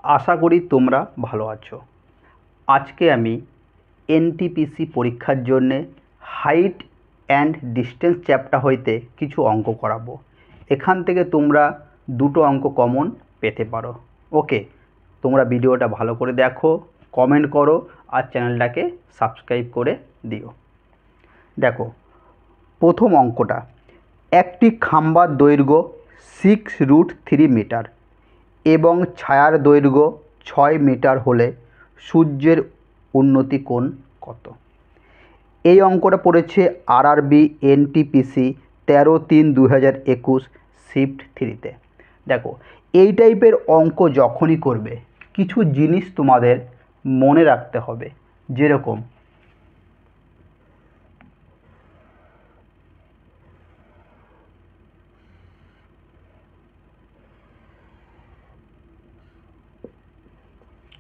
আশা করি তোমরা ভালো আছো। আজকে আমি এনটিপিসি পরীক্ষার জন্যে হাইট অ্যান্ড ডিস্টেন্স চ্যাপ্টার হইতে কিছু অঙ্ক করাবো। এখান থেকে তোমরা দুটো অঙ্ক কমন পেতে পারো। ওকে, তোমরা ভিডিওটা ভালো করে দেখো, কমেন্ট করো আর চ্যানেলটাকে সাবস্ক্রাইব করে দিও। দেখো, প্রথম অঙ্কটা, একটি খাম্বার দৈর্ঘ্য 6√3 মিটার এবং ছায়ার দৈর্ঘ্য 6 মিটার হলে সূর্যের উন্নতি কোণ কত? এই অঙ্কটা পড়েছে আরআরবি এনটিপিসি 13/3/2021 শিফট 3-তে। দেখো, এই টাইপের অঙ্ক যখনই করবে কিছু জিনিস তোমাদের মনে রাখতে হবে, যেরকম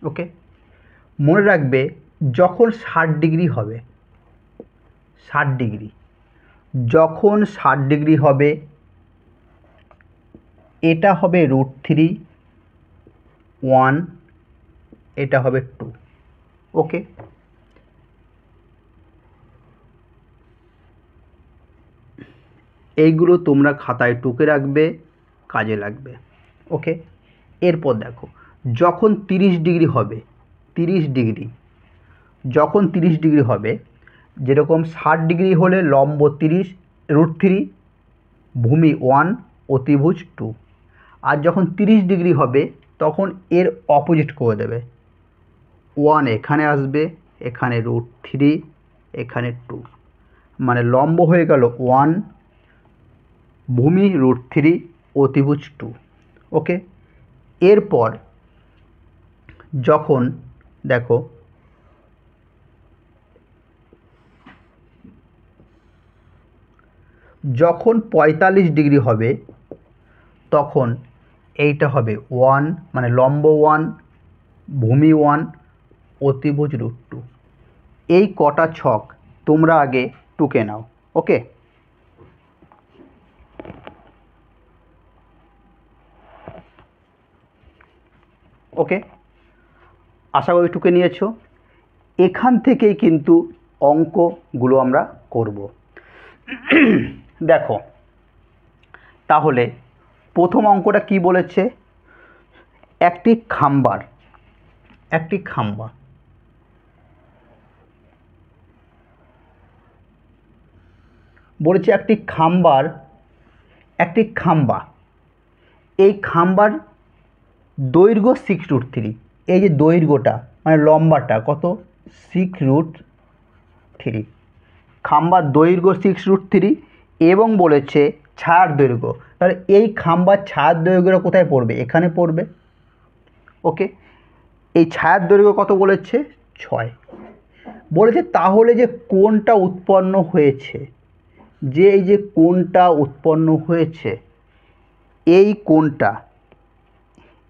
ওকে, মনে রাখবে যখন 60 ডিগ্রি হবে, 60 ডিগ্রি, যখন 60 ডিগ্রি হবে এটা হবে √3, 1, এটা হবে 2। ওকে, এইগুলো তোমরা খাতায় টুকে রাখবে, কাজে লাগবে। ওকে, এরপর দেখো, যখন 30 ডিগ্রি হবে, 30 ডিগ্রি, যখন 30 ডিগ্রি হবে, যেরকম 60 ডিগ্রি হলে লম্ব 30, √3, ভূমি 1, অতিভুজ 2। আর যখন 30 ডিগ্রি হবে তখন এর অপোজিট করে দেবে, 1 এখানে আসবে, এখানে √3, এখানে 2, মানে লম্ব হয়ে গেল 1, ভূমি √3, অতিভুজ 2। ওকে, এরপর যখন দেখো যখন 45 ডিগ্রি হবে তখন এইটা হবে 1, মানে লম্ব 1, ভূমি 1, অতিভুজ √2। এই কটা ছক তোমরা আগে টুকে নাও। ওকে, ওকে, আশা করি টুকে নিয়েছো। এখান থেকেই কিন্তু অঙ্কগুলো আমরা করব। দেখো, তাহলে প্রথম অঙ্কটা কি বলেছে? একটি খাম্বার বলেছে, একটি খাম্বা, এই খাম্বার দৈর্ঘ্য 6√3, এই যে দৈর্ঘ্যটা মানে লম্বাটা কত? 6√3, খাম্বার দৈর্ঘ্য 6√3 এবং বলেছে ছায়ার দৈর্ঘ্য, তাহলে এই খাম্বার ছায়ার দৈর্ঘ্যটা কোথায় পড়বে? এখানে পড়বে। ওকে, এই ছায়ার দৈর্ঘ্য কত বলেছে? 6 বলেছে। তাহলে যে কোণটা উৎপন্ন হয়েছে, যে এই যে কোণটা উৎপন্ন হয়েছে, এই কোণটা,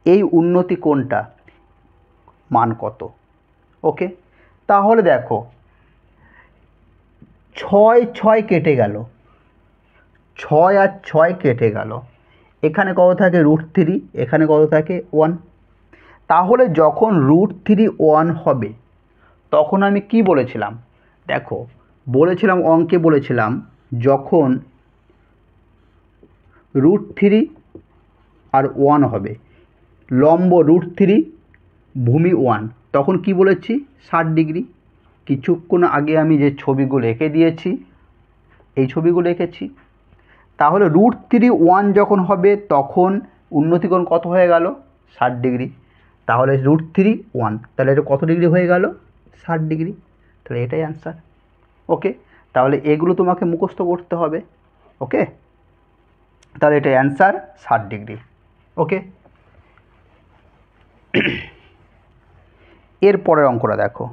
এই উন্নতি কোণটা মান কত? ওকে, তাহলে দেখো 6 কেটে গেল, 6 আর 6 কেটে গেল, এখানে কত থাকে? √3, এখানে কত থাকে? 1। তাহলে যখন √3, 1 হবে তখন আমি কি বলেছিলাম? দেখো, বলেছিলাম অঙ্কে, বলেছিলাম যখন √3 আর 1 হবে, লম্ব √3, ভূমি 1, তখন কি বলেছি? 60 ডিগ্রি। কিছুক্ষণ আগে আমি যে ছবিগুলো এঁকে দিয়েছি, এই ছবিগুলো এঁকেছি। তাহলে √3, 1 যখন হবে তখন উন্নতিকোণ কত হয়ে গেল? 60 ডিগ্রি। তাহলে √3, 1, তাহলে এটা কত ডিগ্রি হয়ে গেল? 60 ডিগ্রি। তাহলে এটাই অ্যান্সার। ওকে, তাহলে এগুলো তোমাকে মুখস্থ করতে হবে। ওকে, তাহলে এটা অ্যান্সার 60 ডিগ্রি। ওকে, এর পরের অঙ্কটা দেখো,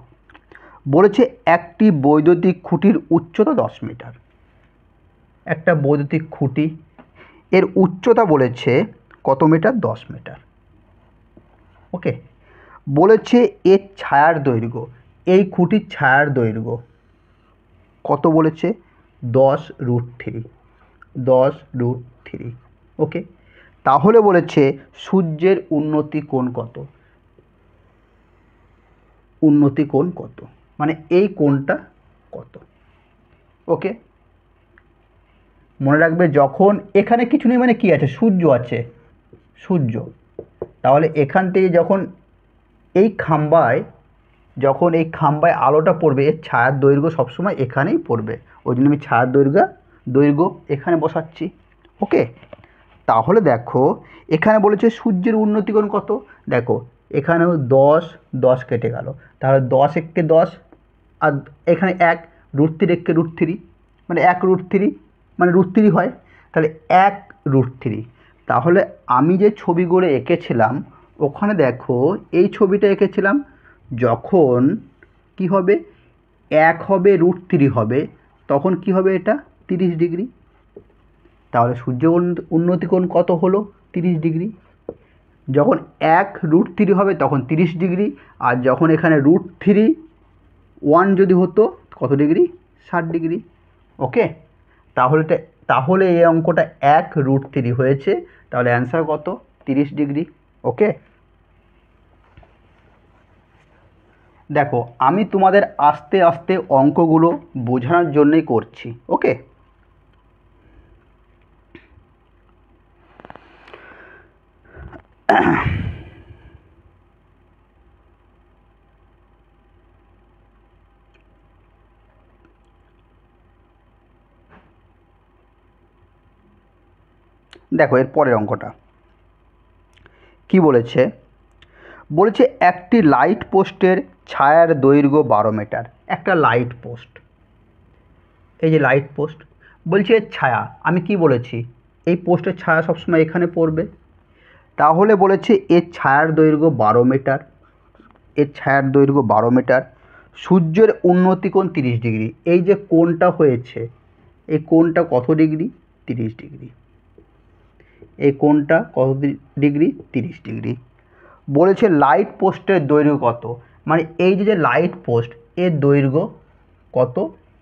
বলেছে একটি বৈদ্যুতিক খুঁটির উচ্চতা 10 মিটার। একটা বৈদ্যুতিক খুঁটি, এর উচ্চতা বলেছে কত মিটার? 10 মিটার। ওকে, বলেছে এর ছায়ার দৈর্ঘ্য, এই খুঁটির ছায়ার দৈর্ঘ্য কত বলেছে? 10√3, 10√3। ওকে, তাহলে বলেছে সূর্যের উন্নতি কোণ কত? উন্নতি কোণ কত, মানে এই কোণটা কত। ওকে, মনে রাখবে যখন এখানে কিছু নেই মানে কি আছে, সূর্য আছে, সূর্য, তাহলে এখান থেকে যখন এই খাম্বায় আলোটা পড়বে, এর ছায়ার দৈর্ঘ্য সবসময় এখানেই পড়বে, ওই জন্য আমি ছায়ার দৈর্ঘ্য এখানে বসাচ্ছি। ওকে, তাহলে দেখো এখানে বলেছে সূর্যের উন্নতি কোণ কত, দেখো এখানেও 10 10 কেটে গেল, তাহলে 10 একে 10, আর এখানে 1 √3 একে √3, মানে 1√3 মানে √3 হয়, তাহলে 1√3। তাহলে আমি যে ছবিগুলো এঁকেছিলাম ওখানে দেখো এই ছবিটা এঁকেছিলাম, যখন কি হবে 1 হবে √3 হবে, তখন কি হবে এটা 30 ডিগ্রি। তাহলে সূর্য উন্নতি কোণ কত হলো 30 ডিগ্রি। যখন 1√3 হবে তখন 30 ডিগ্রি, আর যখন এখানে √3 যদি হতো কত ডিগ্রি, 60 ডিগ্রি। ওকে, তাহলে এই অঙ্কটা 1√3 হয়েছে, তাহলে অ্যান্সার কত 30 ডিগ্রি। ওকে, দেখো আমি তোমাদের আস্তে আস্তে অঙ্কগুলো বোঝানোর জন্যই করছি। ওকে, দেখো এর পরের অঙ্কটা কি বলেছে, একটি লাইট পোস্টের ছায়ার দৈর্ঘ্য 12 মিটার। একটা লাইট পোস্ট, এই যে লাইট পোস্ট, বলছে এর ছায়া, আমি কি বলেছি এই পোস্টের ছায়া সবসময় এখানে পড়বে, তাহলে বলেছে এর ছায়ার দৈর্ঘ্য 12 মিটার, সূর্যের উন্নতি কোণ 30 ডিগ্রি। এই যে কোণটা হয়েছে এই কোণটা কত ডিগ্রি, 30 ডিগ্রি। এই কোণটা কত ডিগ্রি, 30 ডিগ্রি। বলেছে লাইট পোস্টের দৈর্ঘ্য কত, মানে এই যে লাইট পোস্ট এর দৈর্ঘ্য কত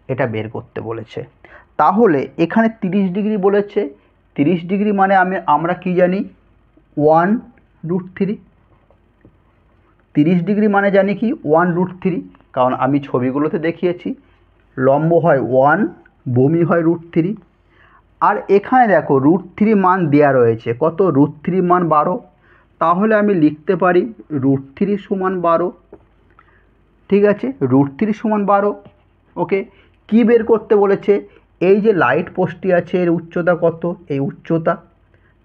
এটা বের করতে বলেছে। তাহলে এখানে 30 ডিগ্রি বলেছে, 30 ডিগ্রি মানে আমরা কি জানি 1√3, 30 ডিগ্রি মানে জানি কি 1√3, কারণ আমি ছবিগুলোতে দেখিয়েছি লম্ব হয় 1, ভূমি হয় √3, আর এখানে দেখো √3 মান দেয়া রয়েছে, কত √3 মান 12, তাহলে আমি লিখতে পারি √3 সমান 12। ঠিক আছে, √3 সমান 12। ওকে, কি বের করতে বলেছে, এই যে লাইট পোস্টটি আছে এর উচ্চতা কত, এই উচ্চতা,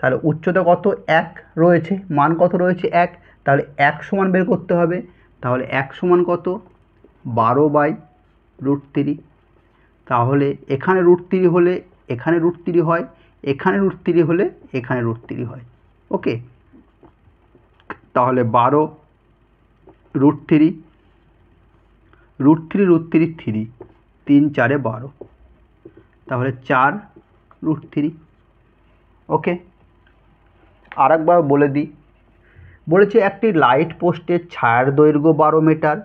তাহলে উচ্চতা কত 1 রয়েছে, মান কত রয়েছে 1, তাহলে 1 সমান বের করতে হবে, তাহলে 1 সমান কত 12/√3। তাহলে এখানে √3 হলে এখানে √3 হয়, এখানে √3 হলে এখানে √3 হয়। ওকে, তাহলে 12√3, √3 3, 3 4 12, তাহলে 4√3। ওকে, আরেকবার বলে দিই, বলেছে একটি লাইট পোস্টের ছায়ার দৈর্ঘ্য 12 মিটার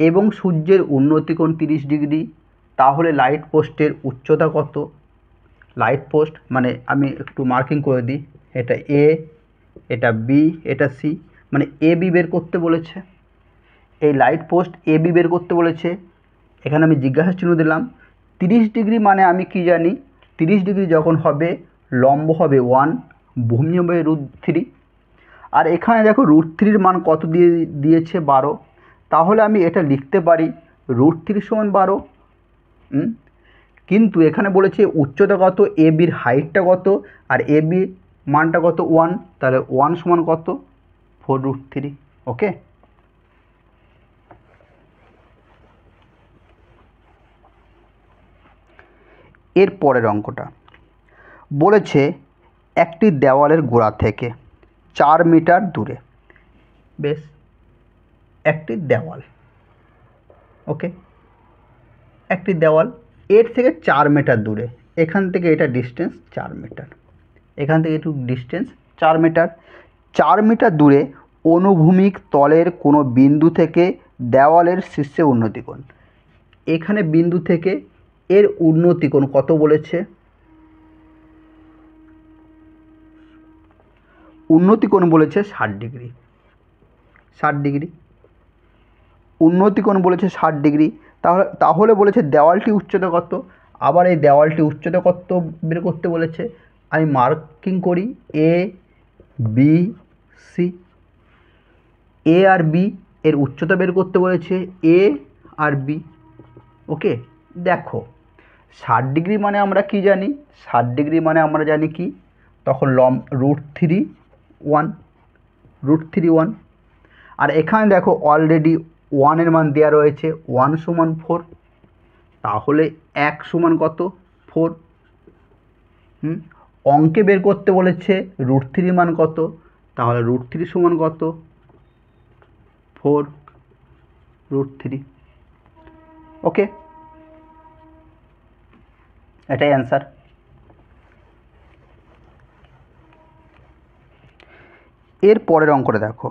এবং সূর্যের উন্নতি কোণ 30 ডিগ্রি, তাহলে লাইট পোস্টের উচ্চতা কত। লাইট পোস্ট মানে আমি একটু মার্কিং করে দিই, এটা এ, এটা বি, এটা সি, মানে এ বি বের করতে বলেছে, এই লাইট পোস্ট এ বি বের করতে বলেছে। এখানে আমি জিজ্ঞাসা চিহ্ন দিলাম, 30 ডিগ্রি মানে আমি কি জানি 30 ডিগ্রি যখন হবে লম্ব হবে 1, ভূমি হবে √3, আর এখানে দেখো √3 মান কত দিয়েছে 12, তাহলে আমি এটা লিখতে পারি √3 সমান 12। কিন্তু এখানে বলেছে উচ্চতা কত, এ বির হাইটটা কত, আর এ বি মানটা কত 1, তাহলে 1 সমান কত 4√3। ওকে, এর পরের অঙ্কটা বলেছে একটি দেওয়ালের গোড়া থেকে 4 মিটার দূরে, বেশ একটি দেওয়াল, ওকে একটি দেওয়াল এর থেকে 4 মিটার দূরে, এখান থেকে এটা ডিস্টেন্স 4 মিটার, এখান থেকে একটু ডিস্টেন্স 4 মিটার, 4 মিটার দূরে অনুভূমিক তলের কোনো বিন্দু থেকে দেওয়ালের শীর্ষে উন্নতি কোণ। এখানে বিন্দু থেকে এর উন্নতি কোণ কত বলেছে, উন্নতি কোণ বলেছে 60 ডিগ্রি, 60 ডিগ্রি। উন্নতি কোণ বলেছে 60 ডিগ্রি। তাহলে বলেছে দেওয়ালটি উচ্চতা কত, আবার এই দেওয়ালটি উচ্চতা কত বের করতে বলেছে। আমি মার্কিং করি A B C. A R B এর উচ্চতা বের করতে বলেছে, এ আর বি। ওকে, দেখো 60 ডিগ্রি মানে আমরা কি জানি, 60 ডিগ্রি মানে আমরা জানি কি, তখন √3 1 আর এখানে দেখো অলরেডি 1 এর মান দেওয়া রয়েছে, 1 সমান 4, তাহলে 1 সমান কত, 4। অঙ্কে বের করতে বলেছে √3 মান কত, তাহলে √3 সমান কত, 4√3। ওকে, এটাই অ্যান্সার। এর পরের অঙ্কটা দেখো,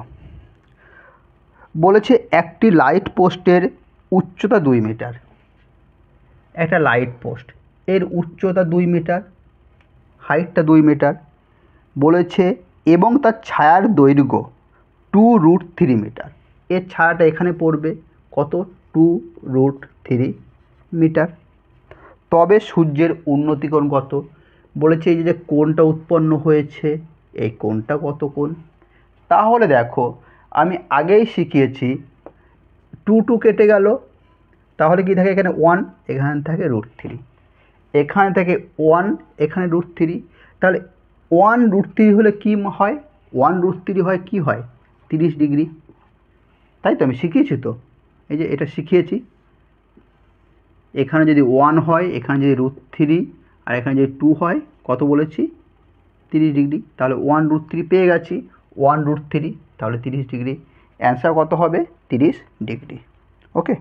বলেছে একটি লাইট পোস্টের উচ্চতা 2 মিটার। একটা লাইট পোস্ট, এর উচ্চতা 2 মিটার, হাইটটা 2 মিটার বলেছে, এবং তার ছায়ার দৈর্ঘ্য 2√3 মিটার। এর ছায়াটা এখানে পড়বে কত, 2√3 মিটার। তবে সূর্যের উন্নতি কোণ কত বলেছে, এই যে কোণটা উৎপন্ন হয়েছে, এই কোণটা কত কোণ। তাহলে দেখো আমি আগেই শিখিয়েছি, 2 কেটে গেল, তাহলে কি থাকে এখানে 1, এখানে থাকে √3, এখানে থাকে 1, এখানে √3, তাহলে 1√3 হলে কি হয়, 1√3 হয় কি হয়, 30 ডিগ্রি। তাই তো আমি শিখিয়েছি, তো এই যে এটা শিখিয়েছি। এখানে যদি 1 হয়, এখানে যদি √3 আর এখানে যদি 2 হয়, কত বলেছি, 30 ডিগ্রি। তাহলে 1√3 পেয়ে গেছি, 1√3, তাহলে 30 ডিগ্রি। অ্যান্সার কত হবে, 30 ডিগ্রি। ওকে,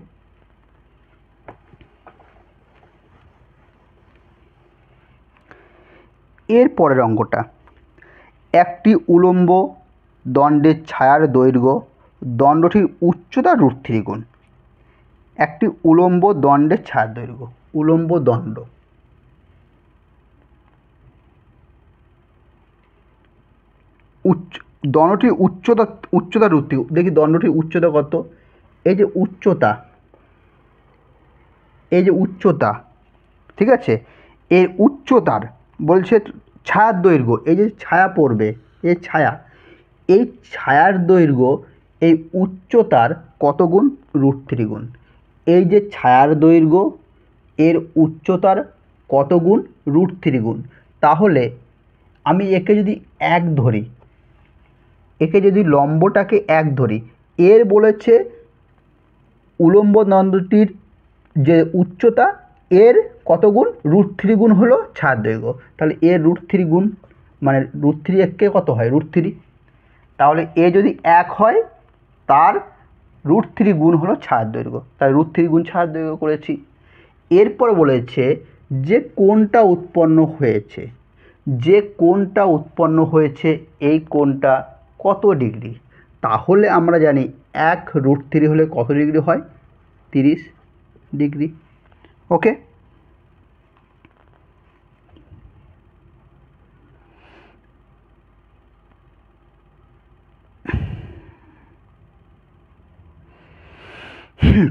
এর পরের অঙ্কটা, একটি উলম্ব দণ্ডের ছায়ার দৈর্ঘ্য দণ্ডটির উচ্চতা √3 গুণ। একটি উলম্ব দণ্ডের ছায়ার দৈর্ঘ্য, উলম্ব দণ্ড, দণ্ডটির উচ্চতা √3। দেখি দণ্ডটির উচ্চতা কত, এই যে উচ্চতা, ঠিক আছে, এর উচ্চতার বলছে ছায়ার দৈর্ঘ্য, এই যে ছায়া পড়বে, এই ছায়ার দৈর্ঘ্য এই উচ্চতার কত গুণ, √3 গুণ। এই যে ছায়ার দৈর্ঘ্য এর উচ্চতার কত গুণ, √3 গুণ। তাহলে আমি একে যদি 1 ধরি, একে যদি লম্বটাকে 1 ধরি, এর বলেছে উলম্ব দণ্ডটির যে উচ্চতা এর কত গুণ, √3 গুণ হলো ছায়ার দৈর্ঘ্য। তাহলে এর √3 গুণ মানে √3 একে কত হয়, √3। তাহলে এ যদি 1 হয়, তার √3 গুণ হলো ছায়ার দৈর্ঘ্য, তাই √3 গুণ ছায়ার দৈর্ঘ্য করেছি। এরপর বলেছে যে কোণটা উৎপন্ন হয়েছে, এই কোণটা কত ডিগ্রি। তাহলে আমরা জানি 1√3 হলে কত ডিগ্রি হয়, 30 ডিগ্রি। ওকে,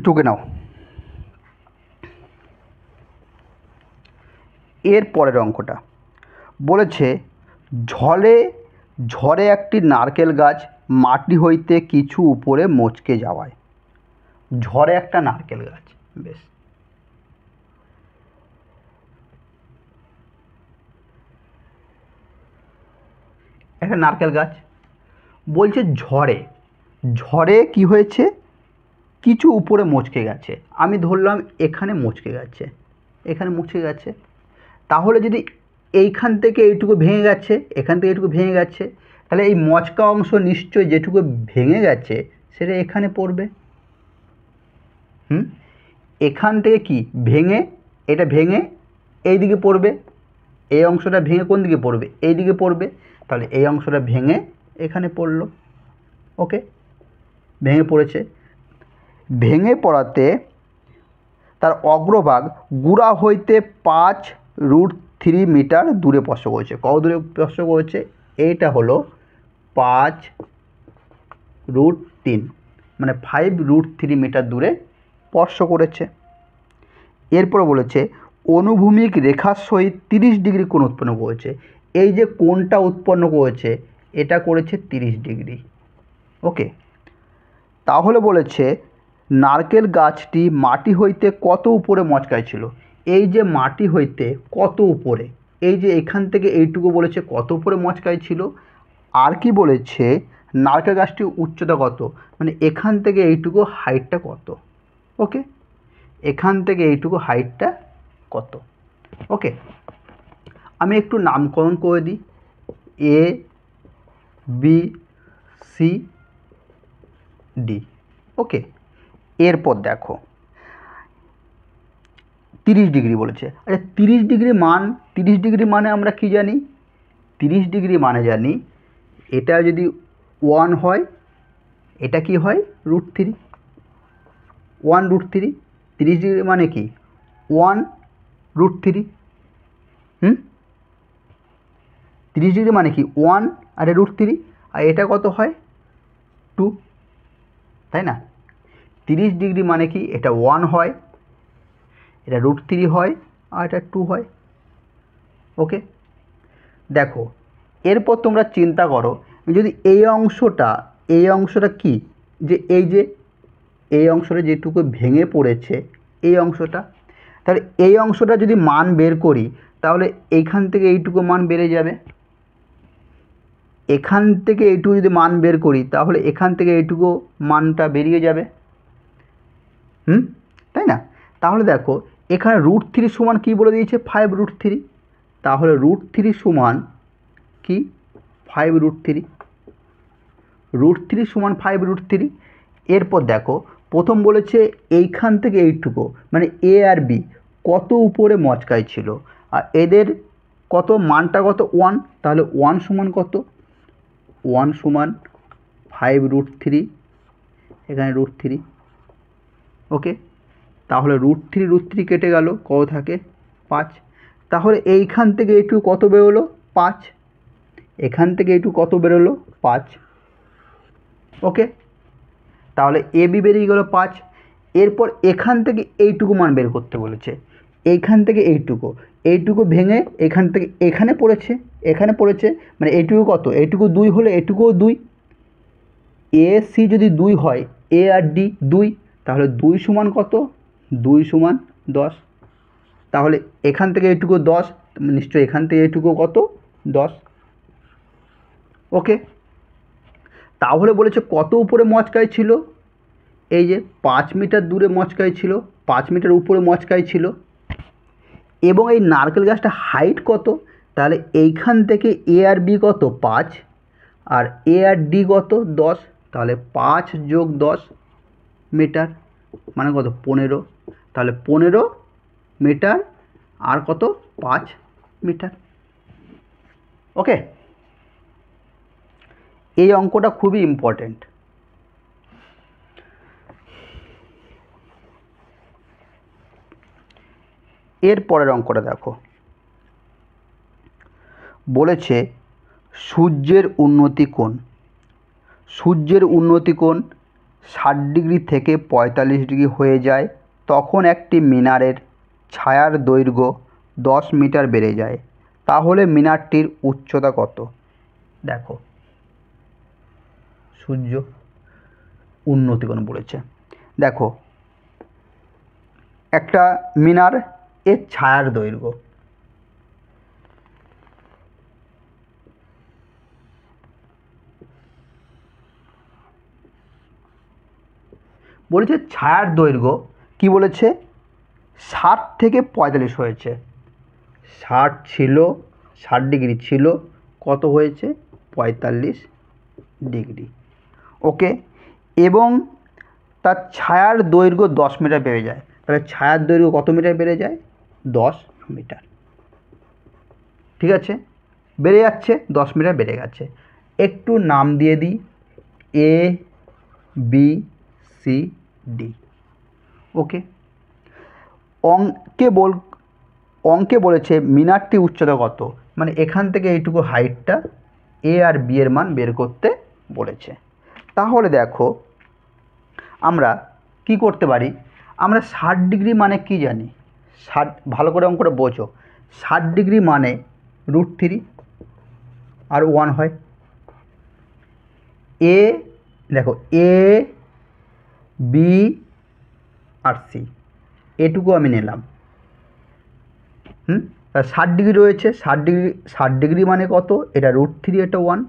টুকে নাও। এর পরের অঙ্কটা বলেছে, ঝড়ে একটি নারকেল গাছ মাটি হইতে কিছু উপরে মচকে যাওয়ায়। ঝড়ে একটা নারকেল গাছ, বেশ, একটা নারকেল গাছ বলছে ঝড়ে কি হয়েছে, কিছু উপরে মচকে গেছে। আমি ধরলাম এখানে মচকে গেছে, তাহলে যদি এইখান থেকে এইটুকু ভেঙে গেছে, এখান থেকে এইটুকু ভেঙে গেছে, তাহলে এই মচকা অংশ নিশ্চয়ই যেটুকু ভেঙে গেছে সেটা এখানে পড়বে। এখান থেকে কি এটা ভেঙে এই দিকে পড়বে, এই অংশটা ভেঙে কোন দিকে পড়বে, এই দিকে পড়বে। তাহলে এই অংশটা ভেঙে এখানে পড়লো। ওকে, ভেঙে পড়াতে তার অগ্রভাগ গুড়া হইতে 5√3 মিটার দূরে স্পর্শ করেছে। কত দূরে স্পর্শ করেছে, এইটা হলো 5√3 মানে 5√3 মিটার দূরে স্পর্শ করেছে। এরপর বলেছে অনুভূমিক রেখার সহিত 30 ডিগ্রি কোণ উৎপন্ন করেছে। এই যে কোণটা উৎপন্ন করেছে এটা করেছে 30 ডিগ্রি। ওকে, তাহলে বলেছে নারকেল গাছটি মাটি হইতে কত উপরে মচকায় ছিল। এই যে মাটি হইতে কত উপরে, এই যে এখান থেকে এইটুকু বলেছে কত উপরে মচকায় ছিল, আর কি বলেছে নারকেল গাছটির উচ্চতা কত, মানে এখান থেকে এইটুকু হাইটটা কত। ওকে, এখান থেকে এইটুকু হাইটটা কত। ওকে, আমি একটু নামকরণ করে দিই, এ বি সি ডি। ওকে, এরপর দেখো 30 ডিগ্রি বলেছে। আচ্ছা 30 ডিগ্রি মান, 30 ডিগ্রি মানে আমরা কি জানি, 30 ডিগ্রি মানে জানি এটা যদি 1 হয় এটা কি হয় √3, 1√3। 30 ডিগ্রি মানে কি 1√3। 30 ডিগ্রি মানে কি 1 আর √3, আর এটা কত হয় 2, তাই না। 30 ডিগ্রি মানে কি এটা 1 হয়, এটা √3 হয়, আর এটা 2 হয়। ওকে, দেখো এরপর তোমরা চিন্তা করো যদি এই অংশটা কি, যে এই অংশটা যেটুকু ভেঙে পড়েছে এই অংশটা, তাহলে এই অংশটা যদি মান বের করি তাহলে এইখান থেকে এইটুকু মান বেড়ে যাবে, এখান থেকে এইটুকু যদি মান বের করি তাহলে এখান থেকে এইটুকু মানটা বেরিয়ে যাবে, তাই না। তাহলে দেখো এখানে √3 সমান কী বলে দিয়েছে 5√3, তাহলে √3 সমান কি 5√3, √3 সমান 5√3। এরপর দেখো প্রথম বলেছে এইখান থেকে এইটুকু মানে এ আর বি কত উপরে মচকায় ছিল, আর এদের কত মানটা কত 1, তাহলে 1 সমান কত, 1 সমান 5√3, এখানে √3। ওকে, তাহলে √3 কেটে গেল, কত থাকে 5। তাহলে এইখান থেকে এইটুকু কত বেরোলো 5, এখান থেকে এইটুকু কত বেরোলো 5। ওকে, তাহলে এ বি বেরিয়ে গেল 5। এরপর এখান থেকে এইটুকু মান বের করতে বলেছে, এইখান থেকে এইটুকু ভেঙে এখান থেকে এখানে পড়েছে মানে এইটুকু কত, এইটুকু 2 হলে এটুকুও 2, এ সি যদি 2 হয় এ আর ডি 2, তাহলে 2 সমান কত, 2 সমান 10। তাহলে এখান থেকে এইটুকু 10, নিশ্চয়ই এখান থেকে এইটুকু কত 10। ওকে, তাহলে বলেছে কত উপরে মচকায় ছিল, এই যে 5 মিটার দূরে মচকায় ছিল, 5 মিটার উপরে মচকায় ছিল। এবং এই নারকেল গাছটা হাইট কত, তাহলে এইখান থেকে এ আর বি কত 5 আর এ আর ডি কত 10, তাহলে 5 যোগ 10 মিটার মানে কত 15, তাহলে 15 মিটার আর কত 5 মিটার। ওকে, এই অঙ্কটা খুবই ইম্পর্টেন্ট। এর পরের অঙ্কটা দেখো, বলেছে সূর্যের উন্নতি কোণ 60 ডিগ্রি থেকে 45 ডিগ্রি হয়ে যায়, তখন একটি মিনারের ছায়ার দৈর্ঘ্য 10 মিটার বেড়ে যায়, তাহলে মিনারটির উচ্চতা কত। দেখো সূর্য উন্নতি কোণ বলেছে, দেখো একটা মিনার এর ছায়ার দৈর্ঘ্য, বলেছে ছায়ার দৈর্ঘ্য কি বলেছে 60 থেকে 45 হয়েছে, 60 ডিগ্রি ছিল, কত হয়েছে 45 ডিগ্রি। ওকে, এবং তার ছায়ার দৈর্ঘ্য 10 মিটার বেড়ে যায়, তাহলে ছায়ার দৈর্ঘ্য কত মিটার বেড়ে যায় 10 মিটার। ঠিক আছে, বেড়ে যাচ্ছে 10 মিটার বেড়ে গেছে। একটু নাম দিয়ে দিই এ বি সি ডি। ওকে, অঙ্কে বলেছে মিনারটি উচ্চতা কত, মানে এখান থেকে এইটুকু হাইটটা এ আর বি এর মান বের করতে বলেছে। তাহলে দেখো আমরা কি করতে পারি, আমরা 60 ডিগ্রি মানে কি জানি, 60, ভালো করে অঙ্কটা বোঝো, 60 ডিগ্রি মানে √3 আর 1 হয়। এ দেখো, এ বি আর সি, এটুকু আমি নিলাম। 60 ডিগ্রি রয়েছে, 60 ডিগ্রি মানে কত, এটা √3, এটা 1।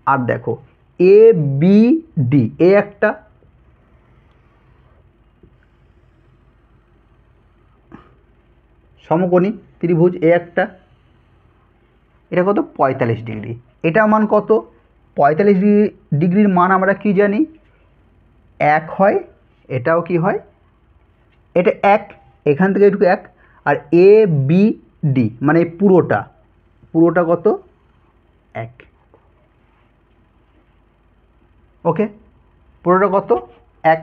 আর দেখো এ বি ডি, এ একটা, সমকোণী ত্রিভুজ, এ একটা, এটা কত 45 ডিগ্রি, এটা মান কত 45 ডিগ্রির মান আমরা কি জানি 1 হয়, এটাও কি হয়, এটা 1, এখান থেকে এটুকু 1। আর এ বি ডি মানে পুরোটা কত 1, ওকে, পুরোটা কত 1,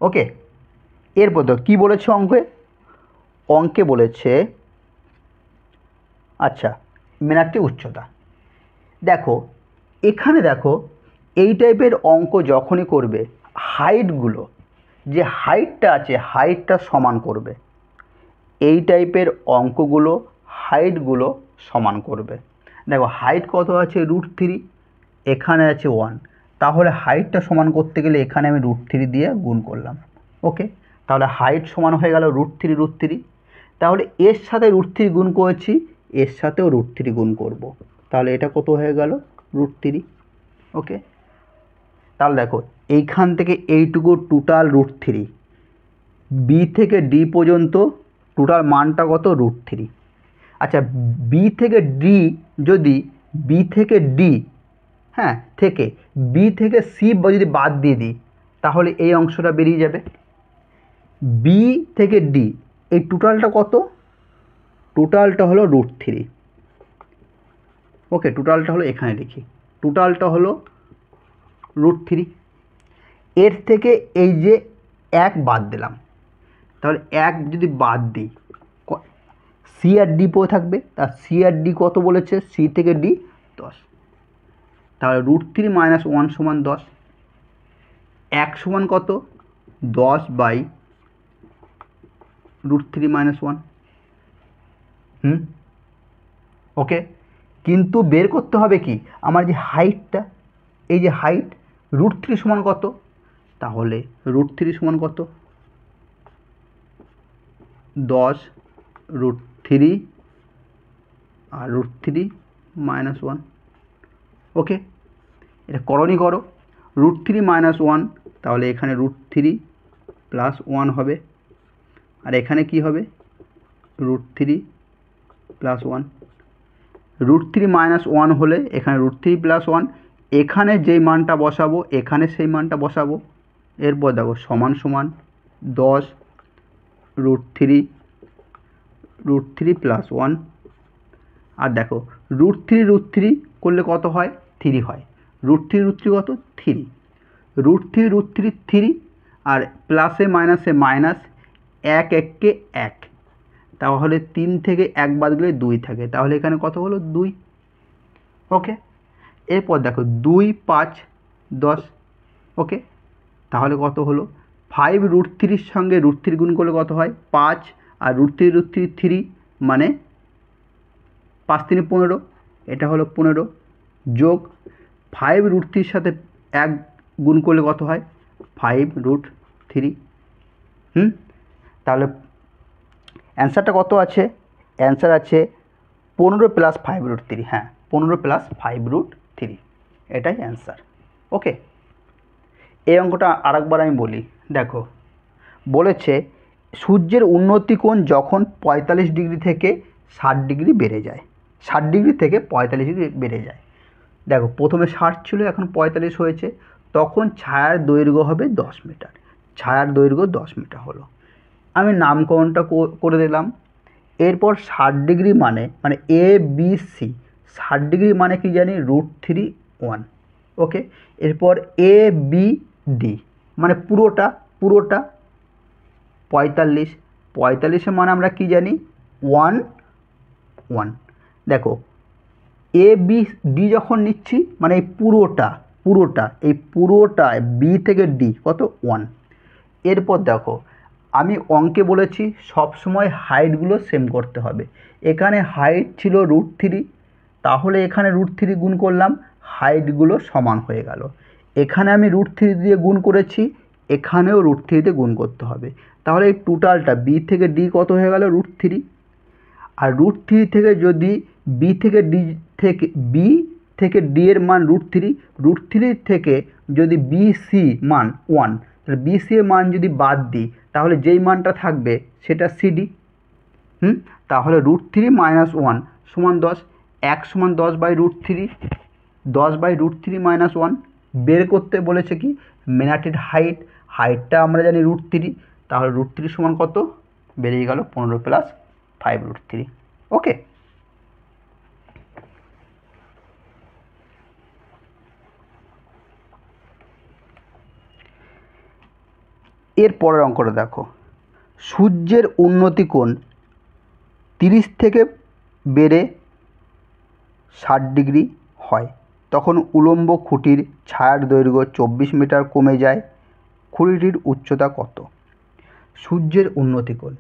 ওকে। এরপর তো কী বলেছে অঙ্কে বলেছে, আচ্ছা, মিনারটি উচ্চতা। দেখো এখানে দেখো, এই টাইপের অঙ্ক যখনই করবে, হাইটগুলো, যে হাইটটা আছে হাইটটা সমান করবে, এই টাইপের অঙ্কগুলো হাইটগুলো সমান করবে। দেখো হাইট কত আছে √3, এখানে আছে 1, তাহলে হাইটটা সমান করতে গেলে এখানে আমি √3 দিয়ে গুণ করলাম, ওকে। তাহলে হাইট সমান হয়ে গেল √3, তাহলে এর সাথে √3 গুণ করেছি, এর সাথেও √3 গুণ করব, তাহলে এটা কত হয়ে গেল √3, ওকে। তাহলে দেখো এইখান থেকে এইটুকু টোটাল √3, বি থেকে ডি পর্যন্ত টোটাল মানটা কত √3। আচ্ছা, বি থেকে ডি, যদি বি থেকে ডি, হ্যাঁ, থেকে বি থেকে সি যদি বাদ দিয়ে দিই, তাহলে এই অংশটা বেরিয়ে যাবে। বি থেকে ডি এই টোটালটা কত, টোটালটা হলো √3, ওকে। টোটালটা হলো, এখানে লিখি, টোটালটা হলো √3। এর থেকে এই যে 1 বাদ দিলাম, তাহলে 1 যদি বাদ দিই, সি আর ডি পড়ে থাকবে, তার সি আর ডি কত বলেছে, সি থেকে ডি 10, তাহলে √3 - 1 সমান 10, 1 সমান কত 10/√3 - 1, ওকে। কিন্তু বের করতে হবে কি, আমার যে হাইটটা, এই যে হাইট √3 সমান কত, তাহলে √3 সমান কত 10√3 আর √3 - 1, ওকে। এটা করণই করো, √3 - 1, তাহলে এখানে √3 + 1 হবে, আর এখানে কি হবে √3 + 1, √3 - 1 হলে এখানে √3 + 1, এখানে যেই মানটা বসাবো এখানে সেই মানটা বসাবো। এরপর দেখো সমান সমান 10√3 + 1, আর দেখো √3 করলে কত হয় 3 হয়, √3 কত 3, √3 3, আর প্লাসে মাইনাসে মাইনাস, 1 1 1, তাহলে 3 থেকে 1 বাদ গেলে 2 থাকে, তাহলে এখানে কত হলো 2, ওকে। এরপর দেখো 2 5 10, ওকে। তাহলে কত হলো 5 √3 সঙ্গে √3 গুণ করলে কত হয় 5, আর √3 3, মানে 5 3 15, এটা হলো 15, যোগ 5 √3 সাথে 1 গুণ করলে কত হয় 5 √3, তাহলে অ্যান্সারটা কত আছে, অ্যান্সার আছে 15 + 5 √3, হ্যাঁ 15 + 5 √3, এটাই অ্যান্সার, ওকে। এই অঙ্কটা আরেকবার আমি বলি, দেখো বলেছে সূর্যের উন্নতি কোণ যখন 45 ডিগ্রি থেকে 60 ডিগ্রি বেড়ে যায়, 60 ডিগ্রি থেকে 45 ডিগ্রি বেড়ে যায়। দেখো প্রথমে 60 ছিল, এখন 45 হয়েছে, তখন ছায়ার দৈর্ঘ্য হবে 10 মিটার, ছায়ার দৈর্ঘ্য 10 মিটার হলো। আমি নামকরণটা করে দিলাম। এরপর 60 ডিগ্রি মানে এ বি সি, 60 ডিগ্রি মানে কি জানি √3 1, ওকে। এরপর এ বি ডি মানে পুরোটা 45, 45 মানে আমরা কি জানি 1 1। দেখো এ বি ডি যখন নিচ্ছি মানে এই পুরোটা পুরোটা বি থেকে ডি কত 1। এরপর দেখো আমি অঙ্কে বলেছি সবসময় হাইটগুলো সেম করতে হবে। এখানে হাইট ছিল √3, তাহলে এখানে √3 গুণ করলাম, হাইটগুলো সমান হয়ে গেল। এখানে আমি √3 দিয়ে গুণ করেছি, এখানেও √3 দিয়ে গুণ করতে হবে। তাহলে এই টোটালটা বি থেকে ডি কত হয়ে গেল √3। আর √3 থেকে যদি বি থেকে ডি এর মান √3 থেকে যদি বিসি মান 1, তাহলে বিসি এর মান যদি বাদ দিই তাহলে যেই মানটা থাকবে সেটা সিডি। তাহলে √3 - 1 সমান 10। 1 সমান 10/√3, 10/√3 - 1 বের করতে বলেছে কি ম্যানহাটনের হাইটটা আমরা জানি √3, তাহলে √3 সমান কত বেরিয়ে গেল 15 + 5√3। ওকে, এর পরের অঙ্কটা দেখো, সূর্যের উন্নতি কোণ 30 থেকে বেড়ে 60 ডিগ্রি হয়, তখন উলম্ব খুঁটির ছায়ার দৈর্ঘ্য 24 মিটার কমে যায়, খুঁটিটির উচ্চতা কত? সূর্যের উন্নতি কোণ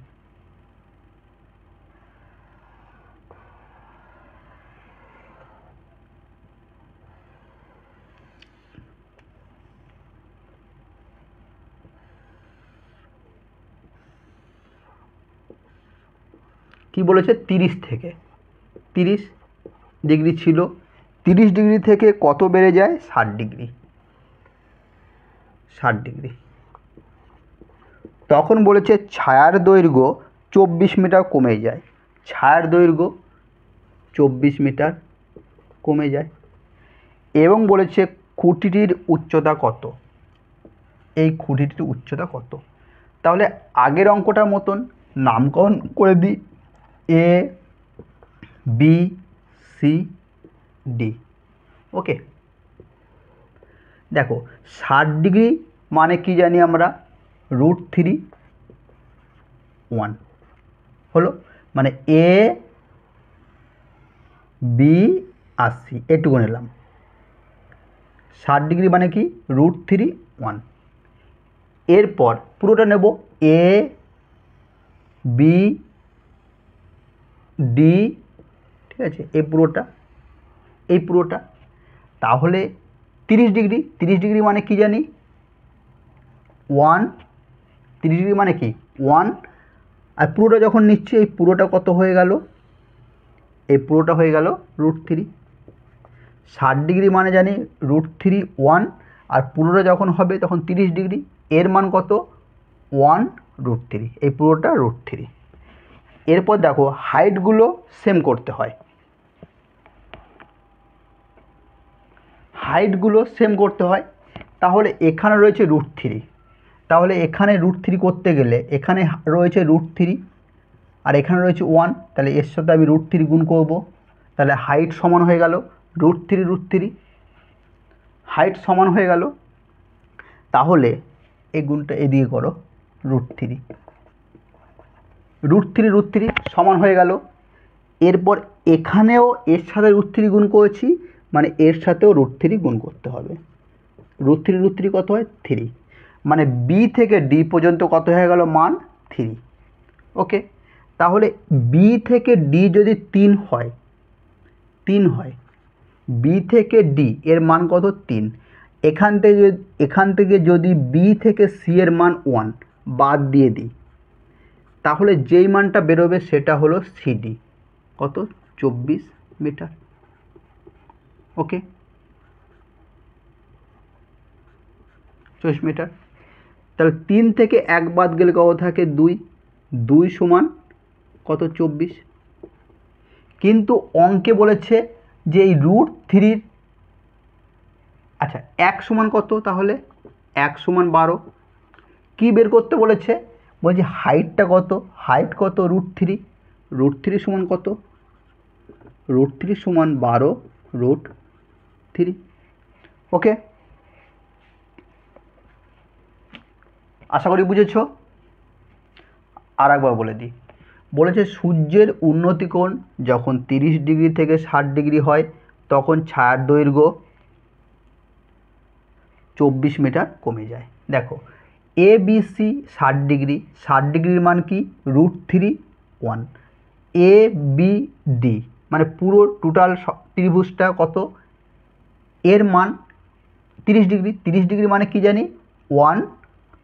কি বলেছে 30 থেকে 30 ডিগ্রি ছিল, 30 ডিগ্রি থেকে কত বেড়ে যায় 60 ডিগ্রি, 60 ডিগ্রি। তখন বলেছে ছায়ার দৈর্ঘ্য 24 মিটার কমে যায়, ছায়ার দৈর্ঘ্য 24 মিটার কমে যায়, এবং বলেছে খুঁটিটির উচ্চতা কত? এই খুঁটিটির উচ্চতা কত? তাহলে আগের অঙ্কটার মতন নামকরণ করে দিই এ বি সি ডি। ওকে, দেখো 60 ডিগ্রি মানে কি জানি আমরা √3 1 হলো, মানে এ বি আর সি এটুকু নিলাম। 60 ডিগ্রি মানে কি √3 1। এরপর পুরোটা নেব এ বি ডি, ঠিক আছে, এই পুরোটা। তাহলে 30 ডিগ্রি মানে কি জানি 1, 30 ডিগ্রি মানে কি 1, আর পুরোটা যখন নিচ্ছি এই পুরোটা কত হয়ে গেল? এই পুরোটা হয়ে গেল √3। 60 ডিগ্রি মানে জানি √3 1, আর পুরোটা যখন হবে তখন 30 ডিগ্রি, এর মান কত 1√3, এই পুরোটা √3। এরপর দেখো হাইটগুলো সেম করতে হয়, তাহলে এখানে রয়েছে √3, তাহলে এখানে √3 করতে গেলে এখানে রয়েছে √3 আর এখানে রয়েছে 1, তাহলে এর সাথে আমি √3 গুণ করব, তাহলে হাইট সমান হয়ে গেল √3, হাইট সমান হয়ে গেল। তাহলে এই গুণটা এদিকে করো, √3 সমান হয়ে গেল। এরপর এখানেও এর সাথে √3 গুণ করেছি, মানে এর সাথেও √3 গুণ করতে হবে। √3 কত হয় 3, মানে বি থেকে ডি পর্যন্ত কত হয়ে গেল মান 3। ওকে, তাহলে বি থেকে ডি যদি 3 হয়, বি থেকে ডি এর মান কত 3, এখান থেকে যদি বি থেকে সি এর মান 1 বাদ দিয়ে দিই তাহলে যেই মানটা বেরোবে সেটা হলো সিডি, কত 24 মিটার। ওকে, 24 মিটার। তাহলে 3 থেকে 1 বাদ গেলে কত থাকে 2 সমান কত 24। কিন্তু অঙ্কে বলেছে যে এই √3, আচ্ছা 1 সমান কত, তাহলে 1 সমান 12। কি বের করতে বলেছে? বলছি হাইটটা কত, হাইট কত √3 সমান কত, √3 সমান 12√3। ওকে, আশা করি বুঝেছ। আর একবার বলে দিই, বলেছে সূর্যের উন্নতি কোণ যখন 30 ডিগ্রি থেকে 60 ডিগ্রি হয় তখন ছায়ার দৈর্ঘ্য 24 মিটার কমে যায়। দেখো এ বি সি 60 ডিগ্রি, 60 ডিগ্রির মান কি √3 এ বি ডি মানে পুরো টোটাল ত্রিভুজটা কত, এর মান 30 ডিগ্রি, 30 ডিগ্রি মানে কি জানি 1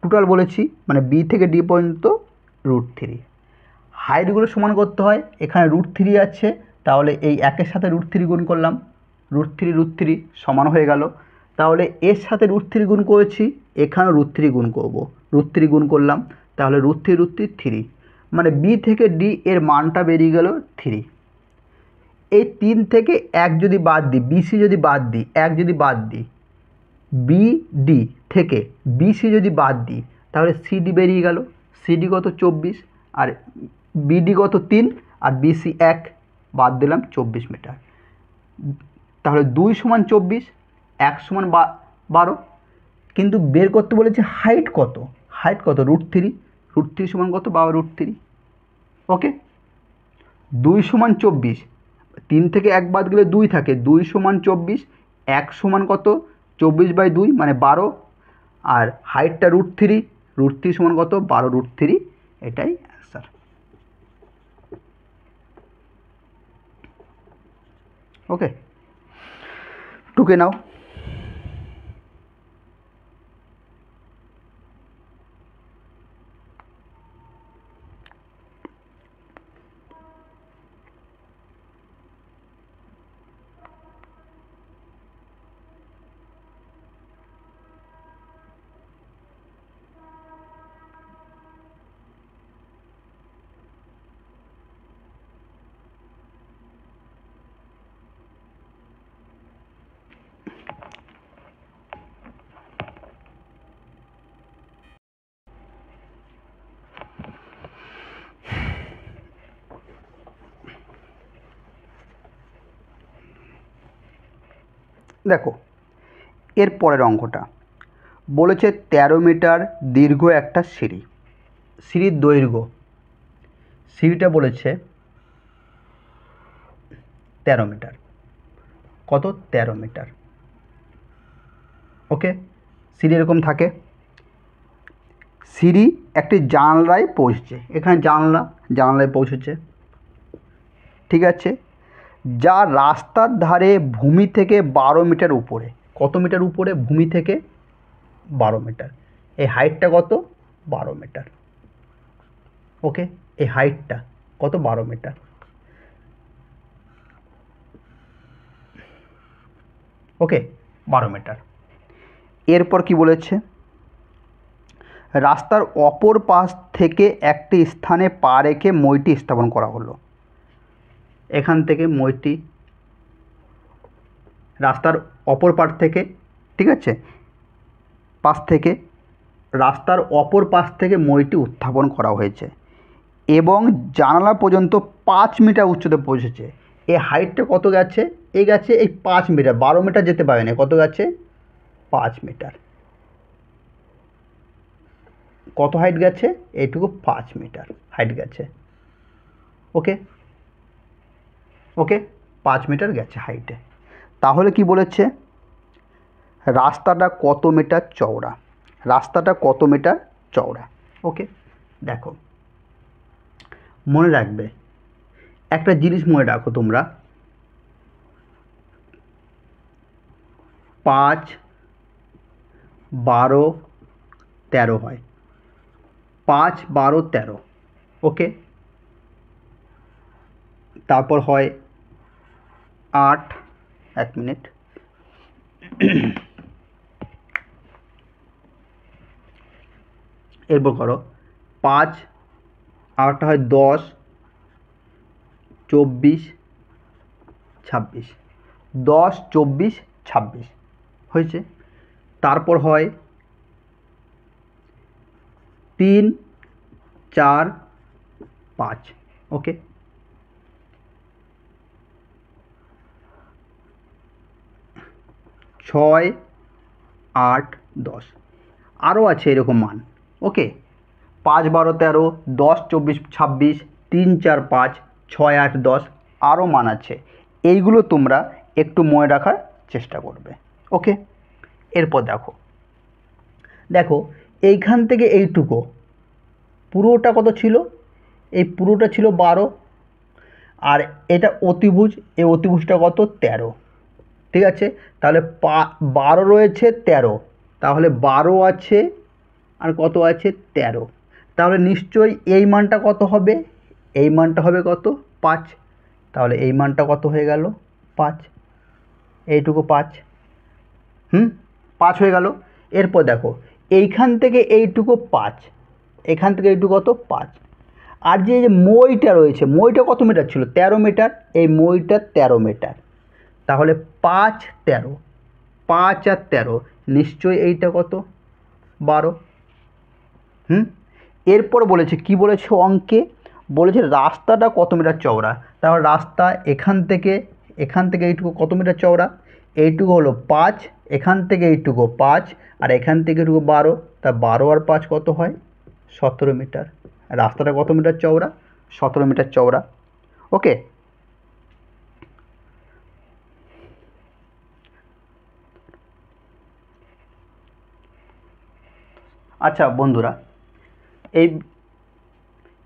টোটাল বলেছি, মানে বি থেকে ডি পর্যন্ত √3। হাইটগুলো সমান করতে হয়, এখানে √3 আছে, তাহলে এই একের সাথে √3 গুণ করলাম, √3 সমান হয়ে গেল। তাহলে এর সাথে √3 গুণ করেছি, এখানেও √3 গুণ করব, √3 গুণ করলাম, তাহলে √3 মানে বি থেকে ডি এর মানটা বেরিয়ে গেল 3। এই 3 থেকে 1 যদি বাদ দিই, বিসি যদি বাদ দিই, 1 যদি বাদ দিই, বিডি থেকে বিসি যদি বাদ দিই, তাহলে সিডি বেরিয়ে গেল। সিডি কত 24, আর বিডি কত 3, আর বিসি 1, বাদ দিলাম 24 মিটার। তাহলে 2 সমান 24, 1 সমান 12, কিন্তু বের করতে বলেছে হাইট কত, হাইট কত √3, √3 সমান কত 12√3। ওকে, 2 সমান 24, 3 থেকে 1 বাদ গেলে 2 থাকে, 2 সমান 24, 1 সমান কত 24/2 মানে 12, আর হাইটটা √3, √3 সমান কত 12√3, এটাই অ্যান্সার। ওকে, টুকে নাও। দেখো এর পরের অঙ্কটা বলেছে 13 মিটার দীর্ঘ একটা সিঁড়ি, সিঁড়ির দৈর্ঘ্য, সিঁড়িটা বলেছে 13 মিটার, কত 13 মিটার। ওকে, সিঁড়ি এরকম থাকে, সিঁড়ি একটি জানলায় পৌঁছেছে, এখানে জানলায় পৌঁছেছে, ঠিক আছে, যা রাস্তার ধারে ভূমি থেকে 12 মিটার উপরে। কত মিটার উপরে, ভূমি থেকে 12 মিটার। এই হাইটটা কত 12 মিটার। ওকে, এই হাইটটা কত 12 মিটার। ওকে, 12 মিটার। এরপর কি বলেছে, রাস্তার অপর পাশ থেকে একটি স্থানে পা রেখে মইটি স্থাপন করা হলো। এখান থেকে মইটি রাস্তার অপর পাশ থেকে, ঠিক আছে, পাশ থেকে রাস্তার অপর পাশ থেকে মইটি উত্থাপন করা হয়েছে এবং জানালা পর্যন্ত 5 মিটার উচ্চতায় পৌঁছেছে। এই হাইটটা কত গেছে, এই গেছে এই 5 মিটার, 12 মিটার যেতে পারে না, কত গেছে 5 মিটার। কত হাইট গেছে, এইটুকু 5 মিটার হাইট গেছে। ওকে, ওকে, 5 মিটার গেছে হাইটে। তাহলে কি বলেছে, রাস্তাটা কত মিটার চওড়া, রাস্তাটা কত মিটার চওড়া। ওকে, দেখো মনে রাখবে একটা জিনিস, মনে রাখো তোমরা, 5, 12, 13 হয়, 5, 12, 13। ওকে, তারপর হয় 8, 1 মিনিট, এরপর করো 5, আরটা হয় 10, 24, 26, 10, 24, 26 হয়েছে। তারপর হয় 3, 4, 5। ওকে, ছয়, 8, 10, আরও আছে এরকম মান। ওকে, 5, 12, 13, 10, 24, 26, 3, 4, 5, 6, 8, 10, আরও মান আছে। এইগুলো তোমরা একটু মনে রাখার চেষ্টা করবে। ওকে, এরপর দেখো দেখো এইখান থেকে এইটুকু পুরোটা কত ছিল, এই পুরোটা ছিল 12, আর এটা অতিভুজ, এই অতিভুজটা কত 13, ঠিক আছে। তাহলে 12 রয়েছে 13, তাহলে 12 আছে আর কত আছে 13, তাহলে নিশ্চয়ই এই মানটা কত হবে, এই মানটা হবে কত 5, তাহলে এই মানটা কত হয়ে গেল 5, এইটুকু 5, 5 হয়ে গেল। এরপর দেখো এইখান থেকে এইটুকু 5, এখান থেকে এইটুকু কত 5, আর যে মইটা রয়েছে, মইটা কত মিটার ছিল 13 মিটার, এই মইটা 13 মিটার, তাহলে 5 13, 5 আর 13 নিশ্চয়ই এইটা কত 12। এরপর বলেছে কি বলেছে অঙ্কে, বলেছে রাস্তাটা কত মিটার চওড়া, তাহলে রাস্তা এখান থেকে এইটুকু কত মিটার চওড়া, এইটুকু হলো 5, এখান থেকে এইটুকু 5, আর এখান থেকে এইটুকু 12, তা 12 আর 5 কত হয় 17 মিটার। রাস্তাটা কত মিটার চওড়া 17 মিটার চওড়া। ওকে, আচ্ছা বন্ধুরা, এই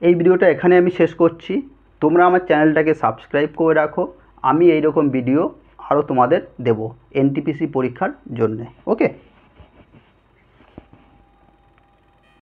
এই ভিডিওটা এখানে আমি শেষ করছি। তোমরা আমার চ্যানেলটাকে সাবস্ক্রাইব করে রাখো, আমি এই রকম ভিডিও আরও তোমাদের দেব এনটিপিসি পরীক্ষার জন্যে। ওকে।